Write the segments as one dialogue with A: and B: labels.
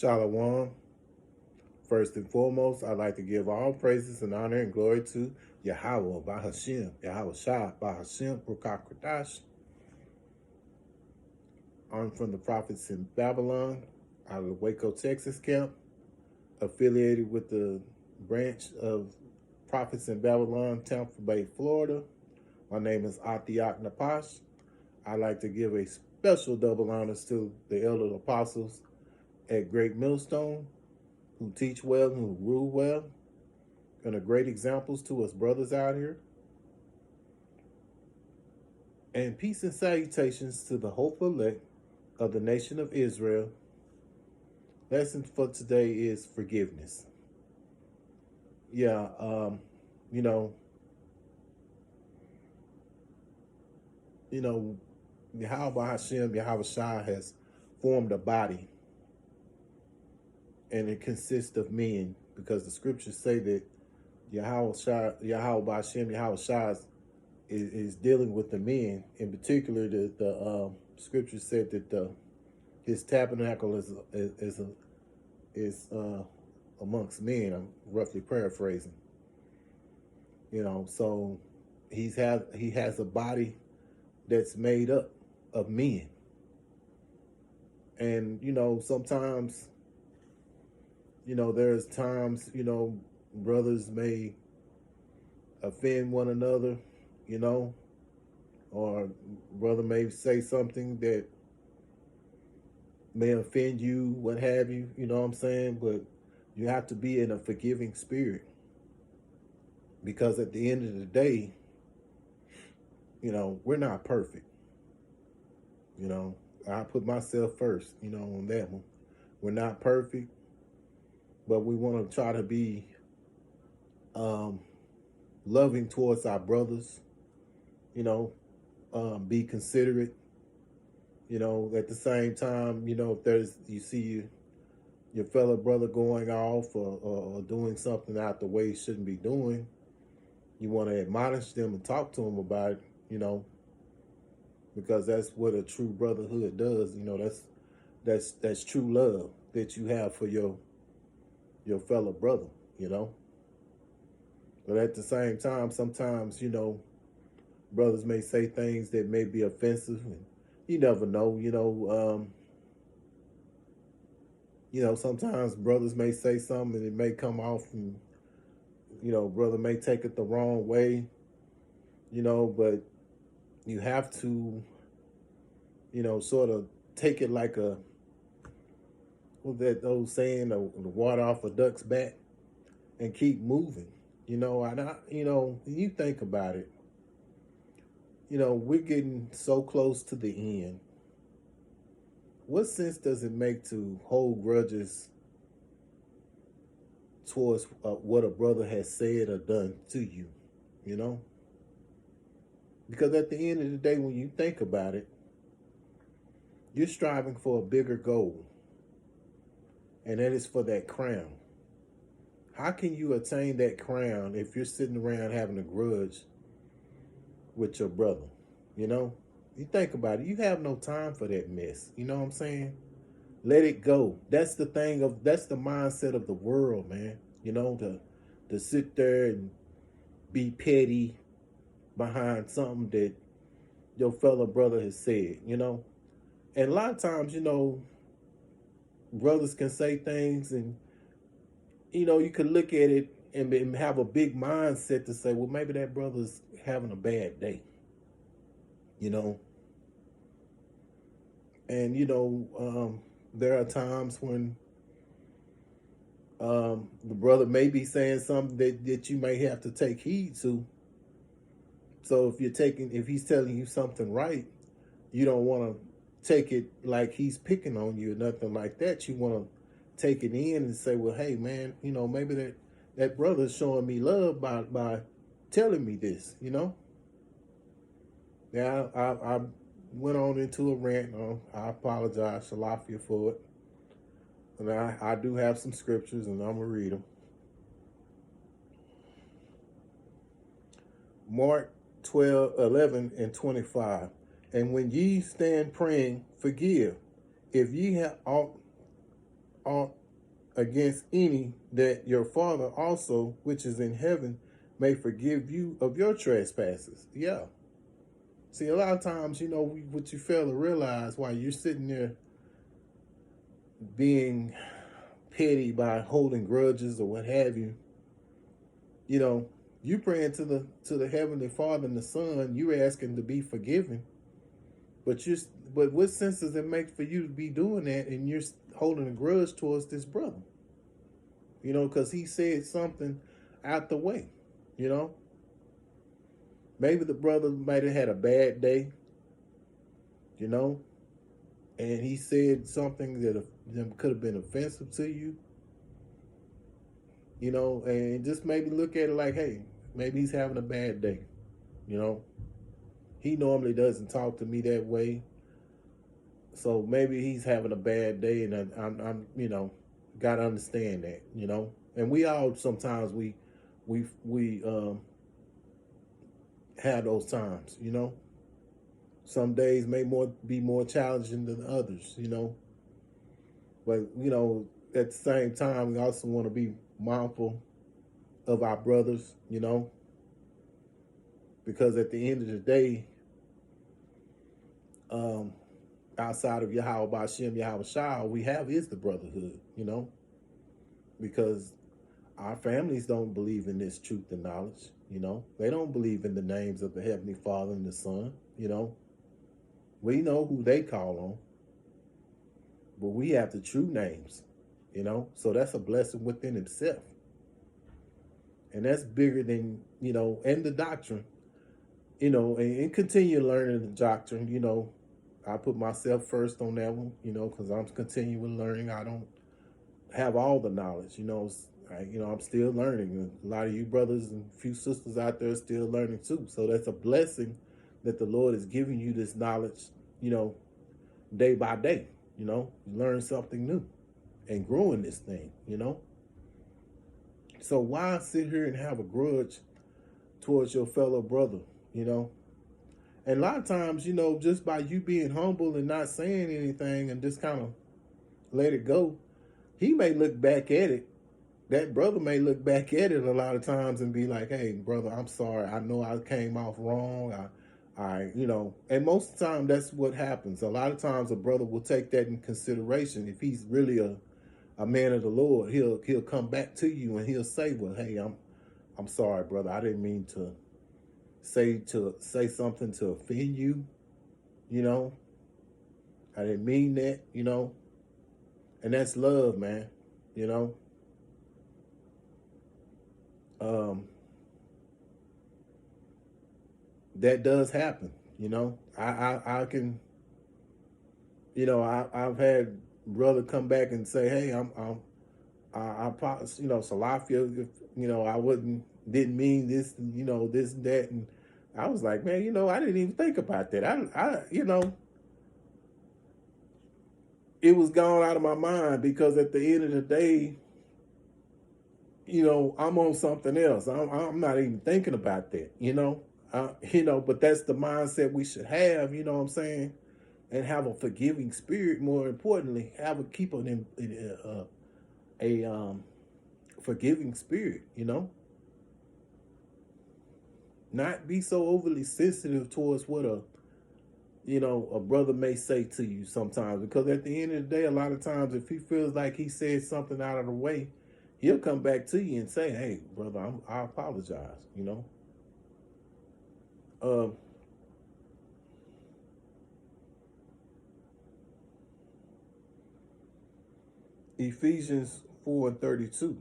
A: Shalom. First and foremost, I'd like to give all praises and honor and glory to Yahweh, Bahashim, Yahweh Shah, Bahashim, Rukakradash. I'm from the prophets in Babylon, out of the Waco, Texas camp, affiliated with the branch of prophets in Babylon, Tampa Bay, Florida. My name is Atiak Napash. I'd like to give a special double honors to the elder apostles at Great Millstone, who teach well and who rule well, and are great examples to us brothers out here. And peace and salutations to the hopeful elect of the nation of Israel. Lesson for today is forgiveness. Yeah, you know, Yahweh Hashem, Yahweh Shai has formed a body, and it consists of men, because the scriptures say that Yahweh Hashem, Yahweh Shai is dealing with the men. In particular, the scripture said that his tabernacle is amongst men. I'm roughly paraphrasing. So he has a body that's made up of men, and sometimes there's times brothers may offend one another, or brother may say something that may offend you, what have you, you know what I'm saying? But you have to be in a forgiving spirit, because at the end of the day, we're not perfect. I put myself first, on that one. We're not perfect, but we want to try to be loving towards our brothers, be considerate, at the same time, if you see your fellow brother going off or doing something out the way he shouldn't be doing, you want to admonish them and talk to them about it, because that's what a true brotherhood does. That's true love that you have for your fellow brother, But at the same time, sometimes, brothers may say things that may be offensive, and you never know, sometimes brothers may say something and it may come off and, brother may take it the wrong way, but you have to, sort of take it like that old saying, the water off a duck's back, and keep moving, you think about it, we're getting so close to the end. What sense does it make to hold grudges towards what a brother has said or done to you, Because at the end of the day, when you think about it, you're striving for a bigger goal, and that is for that crown. How can you attain that crown if you're sitting around having a grudge with your brother? You think about it, you have no time for that mess. You know what I'm saying? Let it go. That's the mindset of the world, man. To sit there and be petty behind something that your fellow brother has said, And a lot of times, brothers can say things, and you could look at it and have a big mindset to say, well, maybe that brother's having a bad day, And there are times when the brother may be saying something that you may have to take heed to. So if he's telling you something right, you don't want to take it like he's picking on you or nothing like that. You want to take it in and say, well, hey man, maybe that brother's showing me love by telling me this, Yeah, I went on into a rant. I apologize, Shalafia, for it. And I do have some scriptures, and I'm going to read them. Mark 12:11-25. And when ye stand praying, forgive, if ye have aught aught against any, that your Father also, which is in heaven, may forgive you of your trespasses. Yeah. See, a lot of times, what you fail to realize while you're sitting there being petty by holding grudges or what have you, you know, you praying to the Heavenly Father and the Son, you asking to be forgiven, but but what sense does it make for you to be doing that and you're holding a grudge towards this brother? Because he said something out the way. You know, maybe the brother might have had a bad day. You know, and he said something that could have been offensive to you. And just maybe look at it like, hey, maybe he's having a bad day. You know, he normally doesn't talk to me that way, so maybe he's having a bad day, and I'm gotta understand that. And we all sometimes we have those times. Some days may be more challenging than others. But at the same time, we also want to be mindful of our brothers. Because at the end of the day, outside of Yahweh Bashem, Yahweh Shah, we have is the brotherhood. Because our families don't believe in this truth and knowledge. They don't believe in the names of the Heavenly Father and the Son. We know who they call on, but we have the true names. So that's a blessing within itself, and that's bigger than and the doctrine. And continue learning the doctrine. I put myself first on that one. Because I'm continuing learning. I don't have all the knowledge. I'm still learning. A lot of you brothers and a few sisters out there are still learning too. So that's a blessing that the Lord is giving you this knowledge, day by day. You learn something new and growing this thing. So why sit here and have a grudge towards your fellow brother? And a lot of times, just by you being humble and not saying anything and just kind of let it go, he may look back at it. That brother may look back at it a lot of times and be like, hey, brother, I'm sorry. I know I came off wrong. And most of the time that's what happens. A lot of times a brother will take that in consideration. If he's really a man of the Lord, he'll come back to you and he'll say, well, hey, I'm sorry, brother. I didn't mean to say something to offend you. I didn't mean that, and that's love, man. That does happen. I can, I've had brother come back and say, hey, Salafia, if, didn't mean this, this and that. And I was like, man, I didn't even think about that. It was gone out of my mind because at the end of the day, I'm on something else. I'm not even thinking about that, but that's the mindset we should have, you know what I'm saying? And have a forgiving spirit. More importantly, keep a forgiving spirit, not be so overly sensitive towards what a brother may say to you sometimes, because at the end of the day, a lot of times if he feels like he said something out of the way, he'll come back to you and say, hey, brother, I apologize, Ephesians 4:32.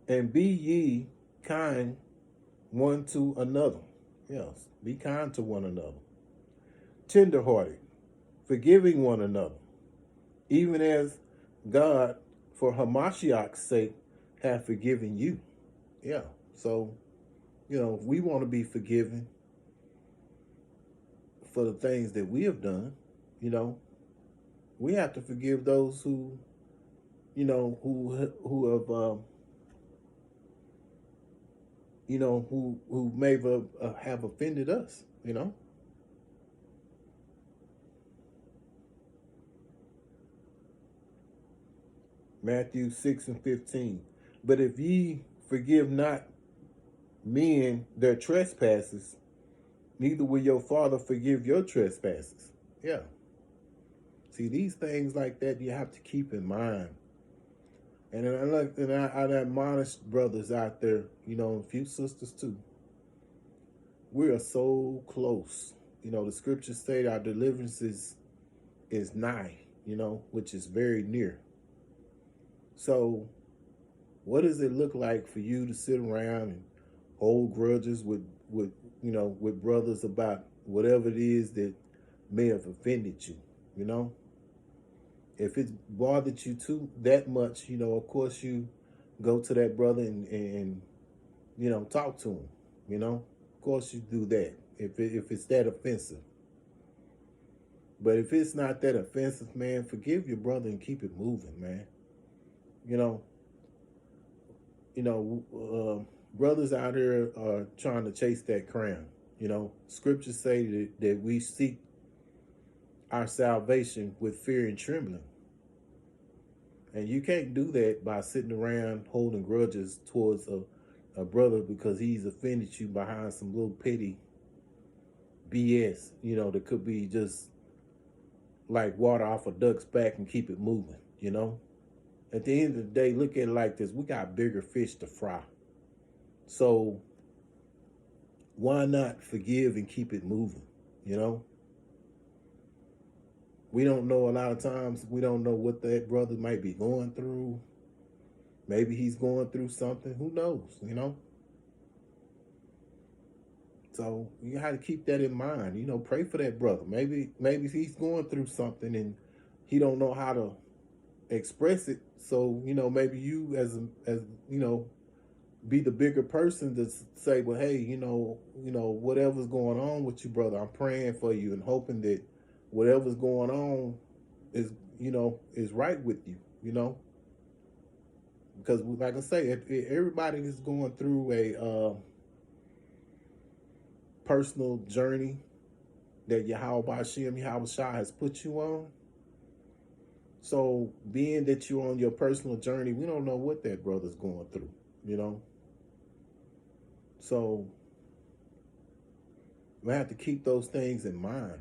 A: And be ye kind one to another. Yes, be kind to one another. Tenderhearted, forgiving one another, even as God, for Hamashiach's sake, have forgiven you. Yeah, so, we want to be forgiven for the things that we have done. We have to forgive those who have who may have offended us. Matthew 6:15. But if ye forgive not men their trespasses, neither will your Father forgive your trespasses. Yeah. See, these things like that you have to keep in mind. And then I admonish brothers out there, a few sisters too. We are so close. The scriptures say our deliverance is nigh, which is very near. So what does it look like for you to sit around and hold grudges with brothers about whatever it is that may have offended you? If it's bothered you too that much, of course you go to that brother and talk to him. Of course you do that if it's that offensive. But if it's not that offensive, man, forgive your brother and keep it moving, man. You know, brothers out here are trying to chase that crown. Scriptures say that we seek our salvation with fear and trembling. And you can't do that by sitting around holding grudges towards a brother because he's offended you behind some little petty BS, that could be just like water off a duck's back and keep it moving. At the end of the day, look at it like this. We got bigger fish to fry. So why not forgive and keep it moving? We don't know, a lot of times, we don't know what that brother might be going through. Maybe he's going through something. Who knows? So you have to keep that in mind. Pray for that brother. Maybe he's going through something and he don't know how to express it. So maybe you as be the bigger person to say, well, hey, whatever's going on with you, brother, I'm praying for you and hoping that whatever's going on is right with you. Because like I say, everybody is going through a personal journey that Yahweh Shai has put you on. So being that you're on your personal journey, we don't know what that brother's going through, So we have to keep those things in mind,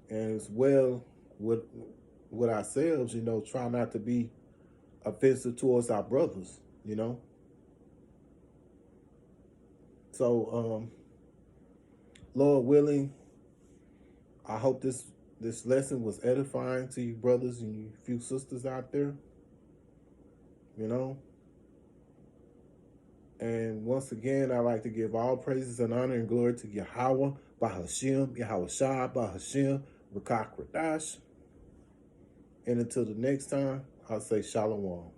A: and as well with ourselves, try not to be offensive towards our brothers, So, Lord willing, I hope this lesson was edifying to you brothers and you few sisters out there, And once again, I like to give all praises and honor and glory to Yahweh, Bahashem, Yahweh Shah, Bahashem, Rakak Radash. And until the next time, I'll say Shalom.